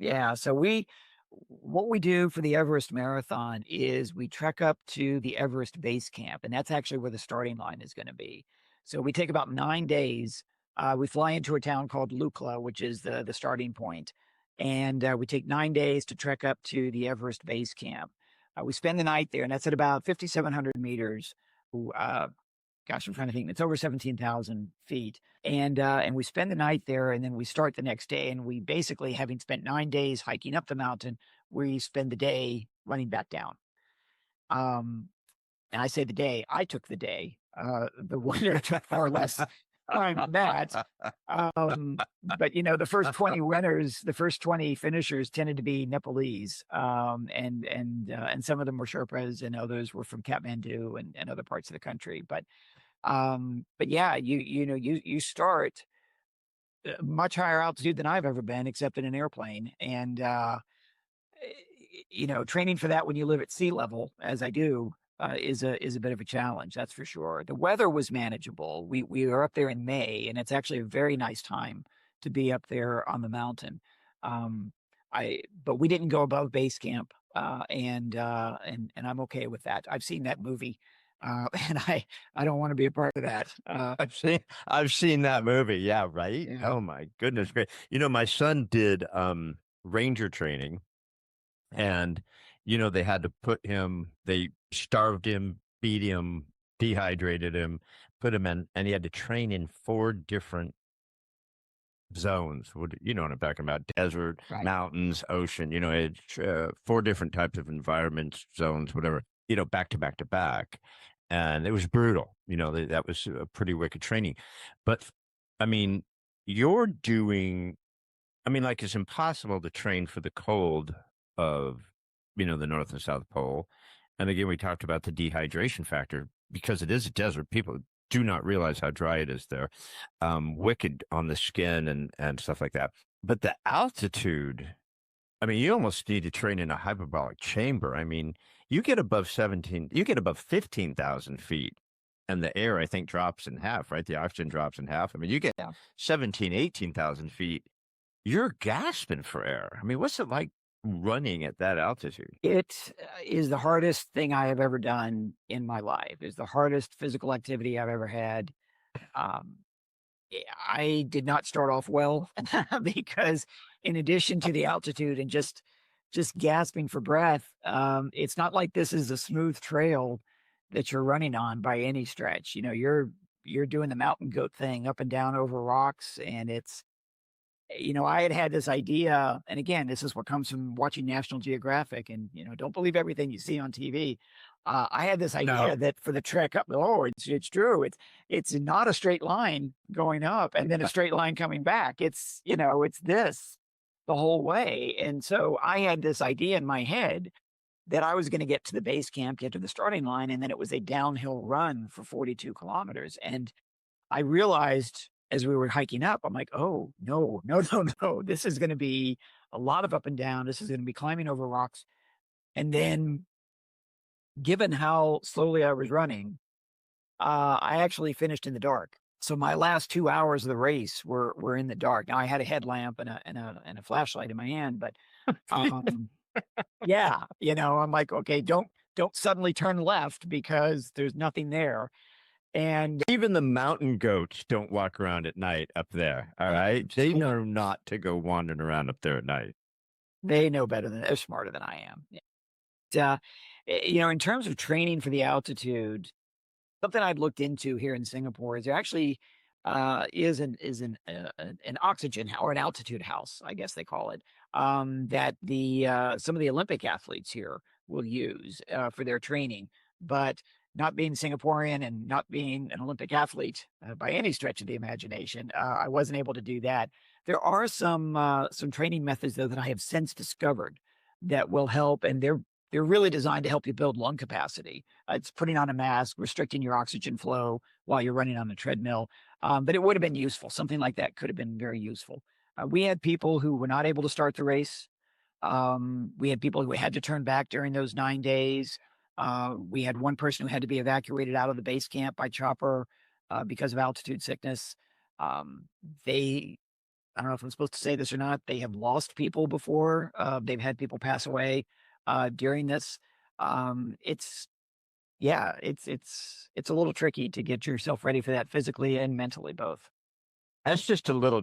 Yeah. What we do for the Everest Marathon is we trek up to the Everest base camp, and that's actually where the starting line is going to be. So we take about 9 days. We fly into a town called Lukla, which is the starting point, and we take 9 days to trek up to the Everest base camp. We spend the night there, and that's at about 5,700 meters. Uh, Gosh, I'm trying to think. It's over 17,000 feet. And we spend the night there and then we start the next day. And we basically, having spent 9 days hiking up the mountain, we spend the day running back down. Um, and I say the day, I took the day. The winner took far less time than that. But the first 20 winners, the first 20 finishers tended to be Nepalese. And some of them were Sherpas and others were from Kathmandu and other parts of the country. But yeah, you start much higher altitude than I've ever been, except in an airplane. And training for that when you live at sea level, as I do, is a bit of a challenge. That's for sure. The weather was manageable. We are up there in May, and it's actually a very nice time to be up there on the mountain. Um, but we didn't go above base camp, and I'm okay with that. I've seen that movie, and I don't want to be a part of that. I've seen that movie. Yeah, right. Yeah. Oh my goodness, great. My son did ranger training, and they had to they starved him, beat him, dehydrated him, put him in, and he had to train in four different zones. You know what I'm talking about? Desert, Right. mountains, ocean. It's four different types of environments, zones, whatever. Back to back to back, and it was brutal. That was a pretty wicked training. But I mean, you're doing. I mean, like it's impossible to train for the cold of the North and South Pole. And again, we talked about the dehydration factor because it is a desert. People do not realize how dry it is there, wicked on the skin and stuff like that. But the altitude, I mean, you almost need to train in a hyperbolic chamber. I mean, you get above 15,000 feet and the air, I think, drops in half, right? The oxygen drops in half. I mean, you get Yeah. 18,000 feet, you're gasping for air. I mean, what's it like running at that altitude? It is the hardest thing I have ever done in my life. It's the hardest physical activity I've ever had. Um, I did not start off well because in addition to the altitude and just gasping for breath, it's not like this is a smooth trail that you're running on by any stretch. You're doing the mountain goat thing up and down over rocks, and I had this idea, and again, this is what comes from watching National Geographic, and don't believe everything you see on TV. I had this No. idea that for the trek up, oh, it's true. It's not a straight line going up and then a straight line coming back. It's this the whole way. And so I had this idea in my head that I was going to get to the base camp, get to the starting line, and then it was a downhill run for 42 kilometers. And I realized as we were hiking up, I'm like, oh, no, no, no, no. This is going to be a lot of up and down. This is going to be climbing over rocks. And then, given how slowly I was running, I actually finished in the dark. So my last 2 hours of the race were in the dark. Now I had a headlamp and a flashlight in my hand, but um, yeah, I'm like, okay, don't suddenly turn left because there's nothing there. And Even the mountain goats don't walk around at night up there. All right. They know not to go wandering around up there at night. they know better than they're smarter than I am. uh, in terms of training for the altitude, something I've looked into here in Singapore is there actually is an oxygen or an altitude house, I guess they call it, that the some of the Olympic athletes here will use for their training. But not being Singaporean and not being an Olympic athlete by any stretch of the imagination, I wasn't able to do that. There are some training methods though that I have since discovered that will help, and they're really designed to help you build lung capacity. It's putting on a mask, restricting your oxygen flow while you're running on the treadmill. But it would have been useful. Something like that could have been very useful. We had people who were not able to start the race. We had people who had to turn back during those 9 days. We had one person who had to be evacuated out of the base camp by chopper because of altitude sickness. Um, they I don't know if I'm supposed to say this or not. They have lost people before. They've had people pass away during this. It's yeah, it's a little tricky to get yourself ready for that physically and mentally both. That's just a little